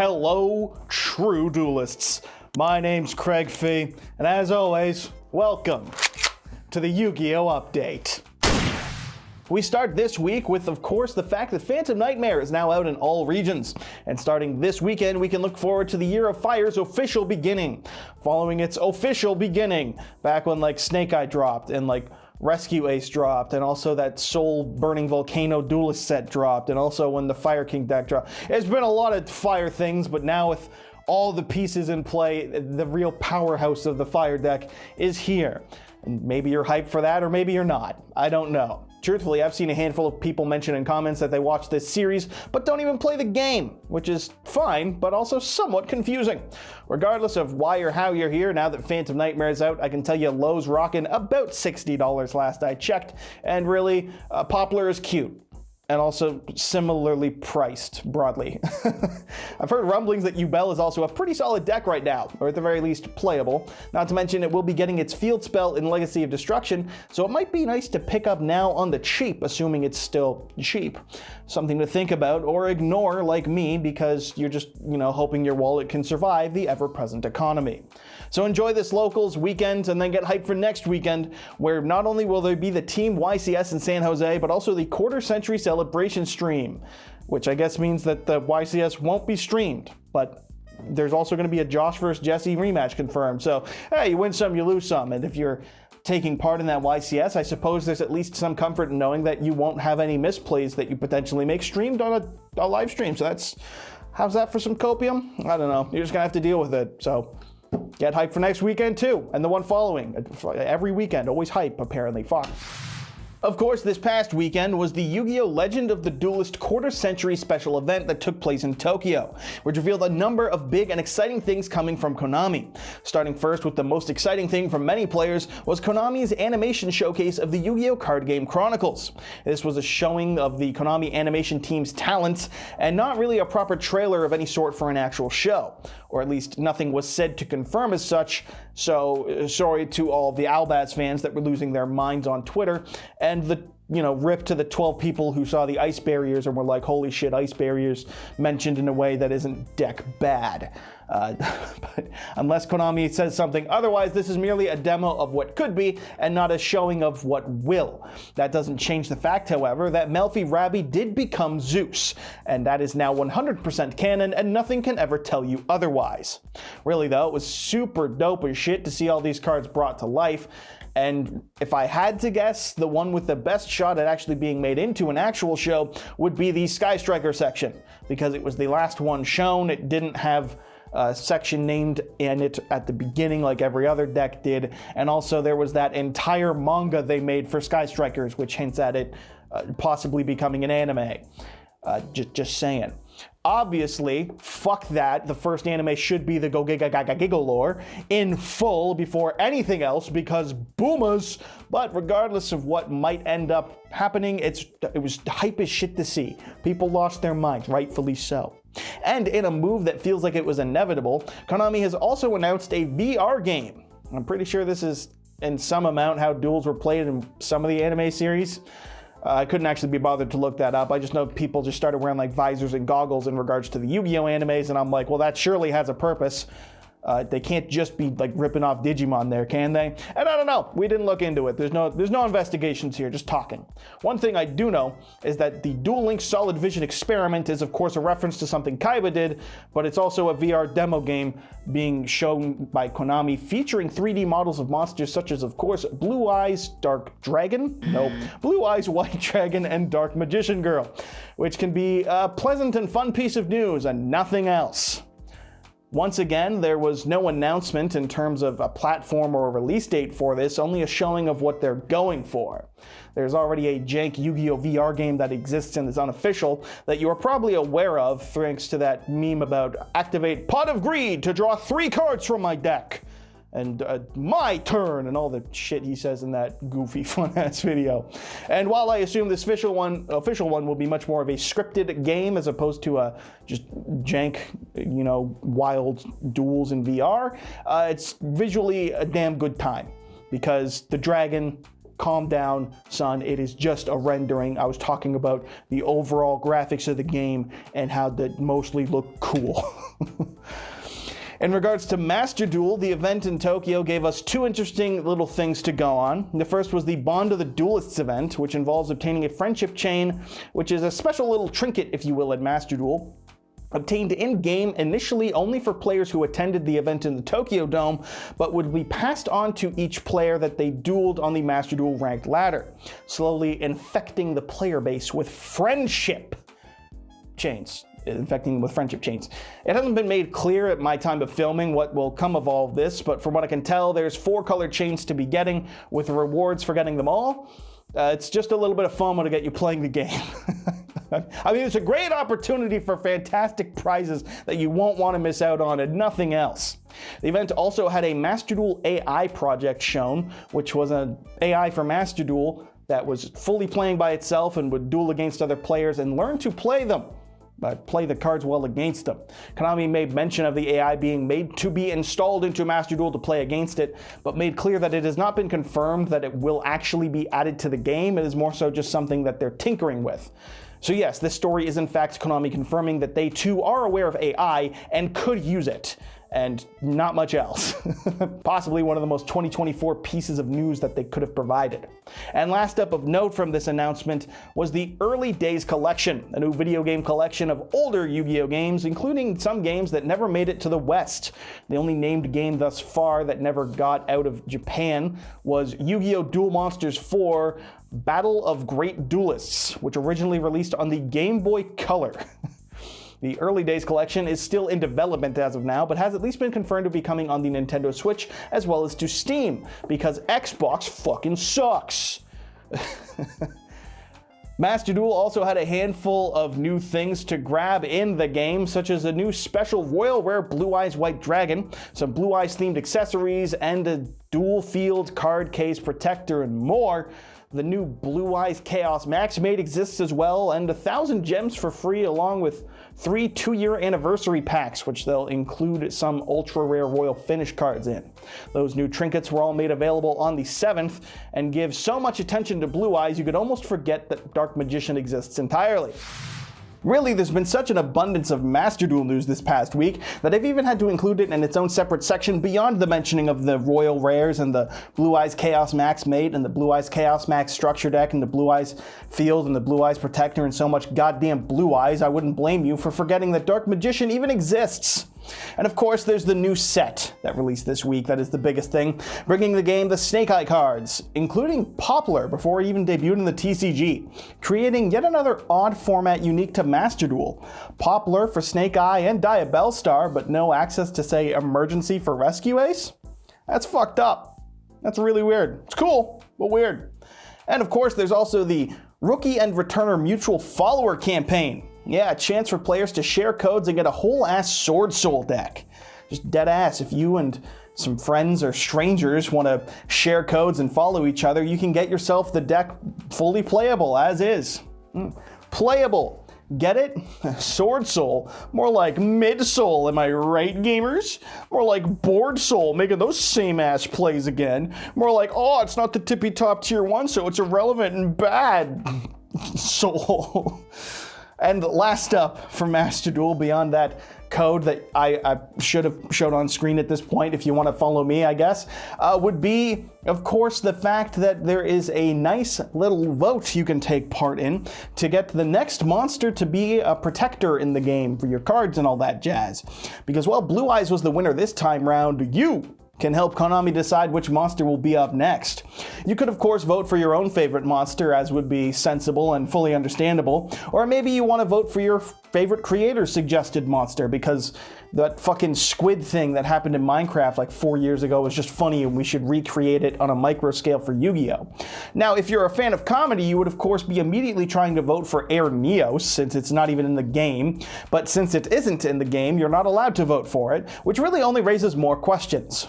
Hello, true duelists. My name's Craig Fee, and as always, welcome to the Yu-Gi-Oh! Update. We start this week with, of course, the fact that Phantom Nightmare is now out in all regions. And starting this weekend, we can look forward to the Year of Fire's official beginning. Following its official beginning, back when, like, Snake Eye dropped, and, like, Rescue Ace dropped, and also that Soul Burning Volcano Duelist set dropped, and also when the Fire King deck dropped. It's been a lot of fire things, but now with all the pieces in play, the real powerhouse of the fire deck is here. And maybe you're hyped for that, or maybe you're not. I don't know. Truthfully, I've seen a handful of people mention in comments that they watch this series, but don't even play the game, which is fine, but also somewhat confusing. Regardless of why or how you're here, now that Phantom Nightmare is out, I can tell you Lowe's rocking about $60 last I checked, and really, Poplar is cute. And also similarly priced, broadly. I've heard rumblings that Yugioh is also a pretty solid deck right now, or at the very least playable. Not to mention it will be getting its field spell in Legacy of Destruction, so it might be nice to pick up now on the cheap, assuming it's still cheap. Something to think about or ignore like me, because you're just, hoping your wallet can survive the ever-present economy. So enjoy this locals weekend and then get hyped for next weekend, where not only will there be the Team YCS in San Jose, but also the quarter century celebration stream, which I guess means that the YCS won't be streamed, but there's also going to be a Josh vs. Jesse rematch confirmed. So, hey, you win some, you lose some, and if you're taking part in that YCS, I suppose there's at least some comfort in knowing that you won't have any misplays that you potentially make streamed on a live stream. So how's that for some copium? I don't know. You're just gonna have to deal with it. So get hyped for next weekend too, and the one following. Every weekend, always hype, apparently. Fuck. Of course, this past weekend was the Yu-Gi-Oh! Legend of the Duelist Quarter Century special event that took place in Tokyo, which revealed a number of big and exciting things coming from Konami. Starting first with the most exciting thing for many players was Konami's animation showcase of the Yu-Gi-Oh! Card Game Chronicles. This was a showing of the Konami animation team's talents, and not really a proper trailer of any sort for an actual show. Or at least nothing was said to confirm as such, so sorry to all the Albaz fans that were losing their minds on Twitter, and the rip to the 12 people who saw the ice barriers and were like, holy shit, ice barriers, mentioned in a way that isn't deck bad. But unless Konami says something otherwise, this is merely a demo of what could be and not a showing of what will. That doesn't change the fact, however, that Melfi Rabi did become Zeus, and that is now 100% canon, and nothing can ever tell you otherwise. Really though, it was super dope as shit to see all these cards brought to life. And if I had to guess, the one with the best shot at actually being made into an actual show would be the Sky Striker section, because it was the last one shown. It didn't have a section named in it at the beginning like every other deck did, and also there was that entire manga they made for Sky Strikers, which hints at it possibly becoming an anime. Just saying. Obviously, fuck that. The first anime should be the Go Giga Gaga Giggle lore in full before anything else, because boomas. But regardless of what might end up happening, it was hype as shit to see. People lost their minds, rightfully so. And in a move that feels like it was inevitable, Konami has also announced a VR game. I'm pretty sure this is in some amount how duels were played in some of the anime series. I couldn't actually be bothered to look that up. I just know people just started wearing like visors and goggles in regards to the Yu-Gi-Oh! Animes, and I'm like, well, that surely has a purpose. They can't just be like ripping off Digimon there, can they? And I don't know. We didn't look into it. There's no investigations here, just talking. One thing I do know is that the Duel Links Solid Vision experiment is of course a reference to something Kaiba did, but it's also a VR demo game being shown by Konami featuring 3D models of monsters such as, of course, Blue Eyes Dark Dragon? No, Blue Eyes White Dragon and Dark Magician Girl, which can be a pleasant and fun piece of news and nothing else. Once again, there was no announcement in terms of a platform or a release date for this, only a showing of what they're going for. There's already a jank Yu-Gi-Oh! VR game that exists and is unofficial that you are probably aware of thanks to that meme about activate Pot of Greed to draw 3 cards from my deck. And my turn, and all the shit he says in that goofy, fun-ass video. And while I assume this official one will be much more of a scripted game as opposed to a just jank, wild duels in VR, it's visually a damn good time. Because the dragon calm down, son. It is just a rendering. I was talking about the overall graphics of the game and how they mostly look cool. In regards to Master Duel, the event in Tokyo gave us two interesting little things to go on. The first was the Bond of the Duelists event, which involves obtaining a friendship chain, which is a special little trinket, if you will, at Master Duel. Obtained in-game initially only for players who attended the event in the Tokyo Dome, but would be passed on to each player that they dueled on the Master Duel ranked ladder, slowly infecting the player base with friendship chains. Infecting with friendship chains. It hasn't been made clear at my time of filming what will come of all of this, but from what I can tell, there's 4 colored chains to be getting, with rewards for getting them all. It's just a little bit of FOMO to get you playing the game. I mean, it's a great opportunity for fantastic prizes that you won't want to miss out on, and nothing else. The event also had a Master Duel AI project shown, which was an AI for Master Duel that was fully playing by itself and would duel against other players and learn to play them. But play the cards well against them. Konami made mention of the AI being made to be installed into Master Duel to play against it, but made clear that it has not been confirmed that it will actually be added to the game. It is more so just something that they're tinkering with. So yes, this story is in fact Konami confirming that they too are aware of AI and could use it. And not much else. Possibly one of the most 2024 pieces of news that they could have provided. And last up of note from this announcement was the Early Days Collection, a new video game collection of older Yu-Gi-Oh games, including some games that never made it to the West. The only named game thus far that never got out of Japan was Yu-Gi-Oh! Duel Monsters 4 Battle of Great Duelists, which originally released on the Game Boy Color. The Early Days Collection is still in development as of now, but has at least been confirmed to be coming on the Nintendo Switch as well as to Steam, because Xbox fucking sucks. Master Duel also had a handful of new things to grab in the game, such as a new special Royal Rare Blue Eyes White Dragon, some Blue Eyes themed accessories, and a dual field card case protector and more. The new Blue Eyes Chaos Max Mate exists as well, and 1,000 gems for free, along with 3 2-year anniversary packs, which they'll include some ultra rare Royal Finish cards in. Those new trinkets were all made available on the 7th, and give so much attention to Blue Eyes you could almost forget that Dark Magician exists entirely. Really, there's been such an abundance of Master Duel news this past week that I've even had to include it in its own separate section beyond the mentioning of the Royal Rares and the Blue Eyes Chaos Max Mate and the Blue Eyes Chaos Max Structure Deck and the Blue Eyes Field and the Blue Eyes Protector and so much goddamn Blue Eyes. I wouldn't blame you for forgetting that Dark Magician even exists. And of course, there's the new set that released this week that is the biggest thing, bringing the game the Snake Eye cards, including Poplar before it even debuted in the TCG, creating yet another odd format unique to Master Duel. Poplar for Snake Eye and Diabell Star, but no access to, say, Emergency for Rescue Ace? That's fucked up. That's really weird. It's cool, but weird. And of course, there's also the Rookie and Returner Mutual Follower campaign. Yeah, a chance for players to share codes and get a whole-ass Sword Soul deck. Just dead ass. If you and some friends or strangers want to share codes and follow each other, you can get yourself the deck fully playable as is. Playable. Get it? Sword Soul. More like Mid-Soul, am I right, gamers? More like Board Soul, making those same-ass plays again. More like, oh, it's not the tippy-top tier 1, so it's irrelevant and bad. Soul. And last up for Master Duel, beyond that code that I should have showed on screen at this point if you want to follow me, I guess, would be, of course, the fact that there is a nice little vote you can take part in to get the next monster to be a protector in the game for your cards and all that jazz. Because, well, Blue Eyes was the winner this time round, you can help Konami decide which monster will be up next. You could of course vote for your own favorite monster, as would be sensible and fully understandable, or maybe you want to vote for your favorite creator's suggested monster because that fucking squid thing that happened in Minecraft like 4 years ago was just funny and we should recreate it on a micro scale for Yu-Gi-Oh! Now, if you're a fan of comedy, you would of course be immediately trying to vote for Air Neos since it's not even in the game, but since it isn't in the game, you're not allowed to vote for it, which really only raises more questions.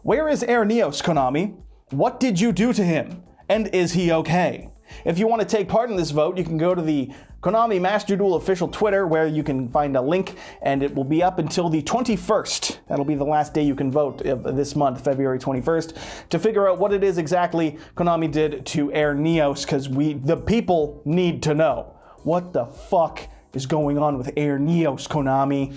Where is Air Neos, Konami? What did you do to him? And is he okay? If you want to take part in this vote, you can go to the Konami Master Duel official Twitter, where you can find a link, and it will be up until the 21st. That'll be the last day you can vote this month, February 21st, to figure out what it is exactly Konami did to Air Neos, because the people need to know. What the fuck is going on with Air Neos, Konami?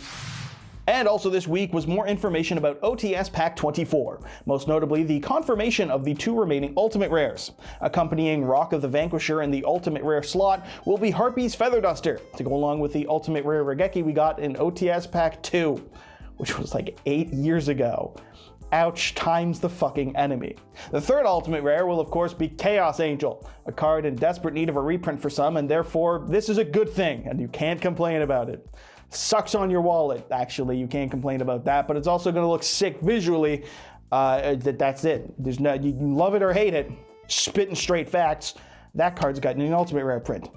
And also this week was more information about OTS Pack 24, most notably the confirmation of the 2 remaining Ultimate Rares. Accompanying Rock of the Vanquisher in the Ultimate Rare slot will be Harpy's Feather Duster, to go along with the Ultimate Rare Regeki we got in OTS Pack 2, which was like 8 years ago. Ouch times the fucking enemy. The 3rd Ultimate Rare will of course be Chaos Angel, a card in desperate need of a reprint for some, and therefore this is a good thing, and you can't complain about it. Sucks on your wallet, actually, you can't complain about that, but it's also going to look sick visually. That's it. There's no, you can love it or hate it, spitting straight facts. That card's got an Ultimate Rare print.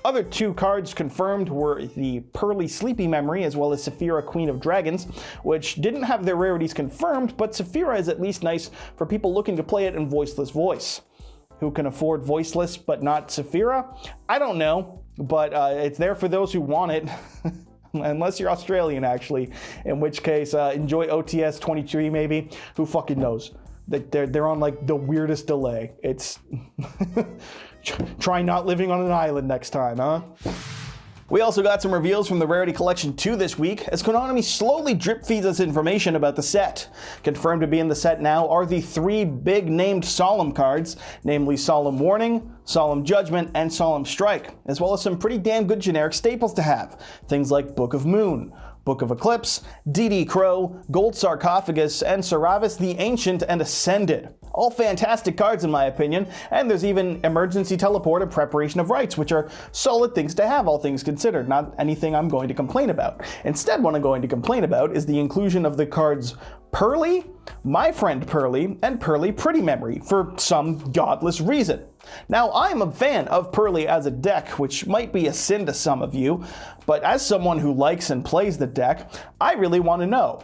Other 2 cards confirmed were the Pearly Sleepy Memory as well as Saphira Queen of Dragons, which didn't have their rarities confirmed, but Saphira is at least nice for people looking to play it in Voiceless Voice. Who can afford Voiceless but not Saphira? I don't know, but it's there for those who want it. Unless you're Australian, actually, in which case enjoy OTS 23 maybe. Who fucking knows? They're on like the weirdest delay. It's try not living on an island next time, huh? We also got some reveals from the Rarity Collection 2 this week, as Konami slowly drip feeds us information about the set. Confirmed to be in the set now are the 3 big named Solemn cards, namely Solemn Warning, Solemn Judgment, and Solemn Strike, as well as some pretty damn good generic staples to have. Things like Book of Moon, Book of Eclipse, DD Crow, Gold Sarcophagus, and Saravis the Ancient and Ascended. All fantastic cards in my opinion, and there's even Emergency Teleport and Preparation of Rites, which are solid things to have, all things considered, not anything I'm going to complain about. Instead, what I'm going to complain about is the inclusion of the cards Pearly, My Friend Pearly, and Pearly Pretty Memory for some godless reason. Now, I'm a fan of Pearly as a deck, which might be a sin to some of you, but as someone who likes and plays the deck, I really want to know,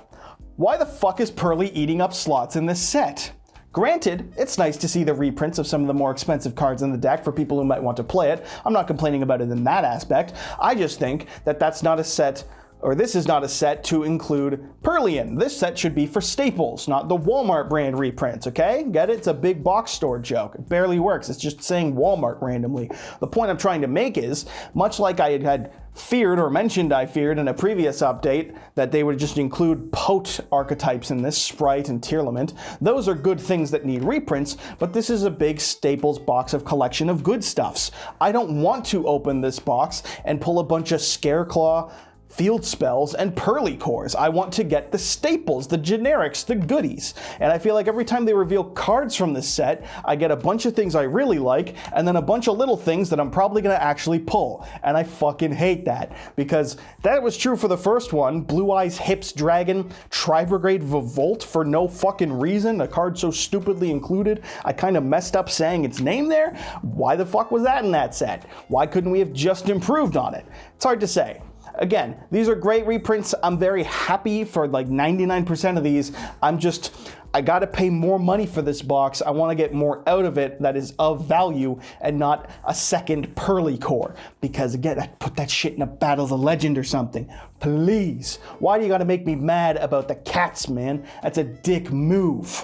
why the fuck is Pearly eating up slots in this set? Granted, it's nice to see the reprints of some of the more expensive cards in the deck for people who might want to play it. I'm not complaining about it in that aspect. I just think that that's not a set, or this is not a set to include Pearly in. This set should be for staples, not the Walmart brand reprints, okay? Get it? It's a big box store joke. It barely works. It's just saying Walmart randomly. The point I'm trying to make is, much like I had feared or mentioned I feared in a previous update that they would just include Pote archetypes in this, Sprite and Tearlament. Those are good things that need reprints, but this is a big staples box of collection of good stuffs. I don't want to open this box and pull a bunch of Scareclaw, Field Spells, and Pearly Cores. I want to get the staples, the generics, the goodies. And I feel like every time they reveal cards from this set, I get a bunch of things I really like, and then a bunch of little things that I'm probably gonna actually pull. And I fucking hate that, because that was true for the first one, Blue Eyes Hips Dragon, Tri-Brigade Revolt for no fucking reason, a card so stupidly included, I kind of messed up saying its name there. Why the fuck was that in that set? Why couldn't we have just improved on it? It's hard to say. Again, these are great reprints. I'm very happy for like 99% of these. I gotta pay more money for this box. I wanna get more out of it that is of value and not a second Pearly Core. Because again, I put that shit in a Battle of the Legend or something. Please. Why do you gotta make me mad about the cats, man? That's a dick move.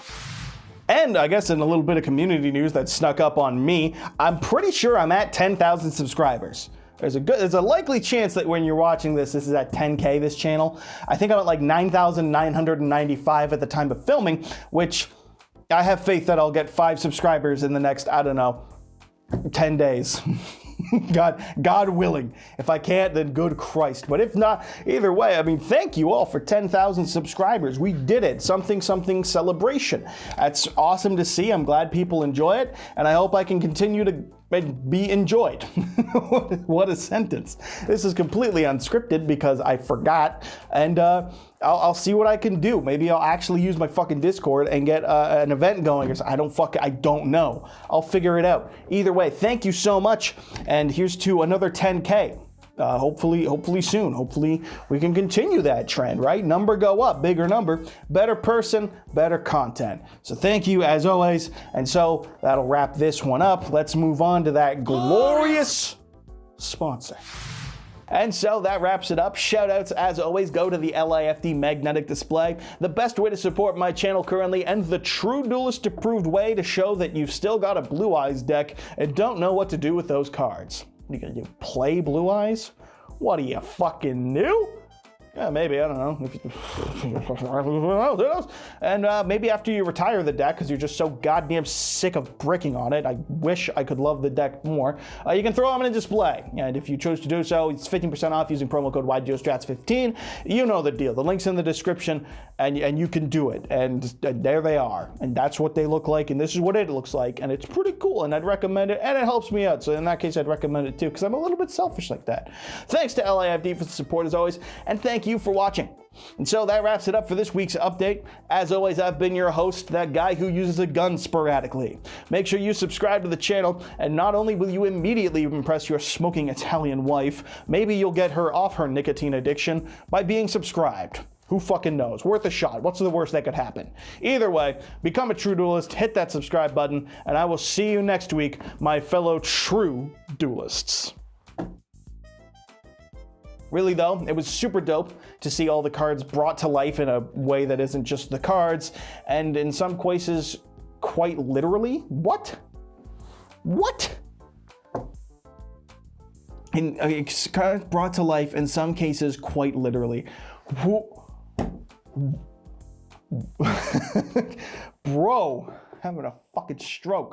And I guess in a little bit of community news that snuck up on me, I'm pretty sure I'm at 10,000 subscribers. There's a likely chance that when you're watching this is at 10K, this channel. I think I'm at like 9,995 at the time of filming, which I have faith that I'll get 5 subscribers in the next, I don't know, 10 days. God willing. If I can't, then good Christ. But if not, either way, I mean, thank you all for 10,000 subscribers. We did it. Something celebration. That's awesome to see. I'm glad people enjoy it, and I hope I can continue to be enjoyed. What a sentence. This is completely unscripted because I forgot, and I'll see what I can do. Maybe I'll actually use my fucking Discord and get an event going or something. I don't know. I'll figure it out. Either way, thank you so much, and here's to another 10K. hopefully soon. Hopefully we can continue that trend, right? Number go up, bigger number, better person, better content. So thank you as always. And so that'll wrap this one up. Let's move on to that glorious sponsor. And so that wraps it up. Shoutouts, as always, go to the LIFD Magnetic Display, the best way to support my channel currently, and the true duelist approved way to show that you've still got a Blue Eyes deck and don't know what to do with those cards. What are you gonna do, play Blue Eyes? What are you, fucking new? Yeah, maybe, I don't know. And maybe after you retire the deck, because you're just so goddamn sick of bricking on it, I wish I could love the deck more, you can throw them in a display. And if you choose to do so, it's 15% off using promo code YGOSTRATS15. You know the deal. The link's in the description, and you can do it. And there they are. And that's what they look like, and this is what it looks like. And it's pretty cool, and I'd recommend it, and it helps me out. So in that case, I'd recommend it too, because I'm a little bit selfish like that. Thanks to LIFD for the support as always, and thank you for watching. And so that wraps it up for this week's update. As always, I've been your host, that guy who uses a gun sporadically. Make sure you subscribe to the channel, and not only will you immediately impress your smoking Italian wife, maybe you'll get her off her nicotine addiction by being subscribed. Who fucking knows? Worth a shot. What's the worst that could happen? Either way, become a true duelist, hit that subscribe button, and I will see you next week, my fellow true duelists. Really though, it was super dope to see all the cards brought to life in a way that isn't just the cards, and in some cases, quite literally. What? In cards brought to life in some cases, quite literally. Bro, having a fucking stroke.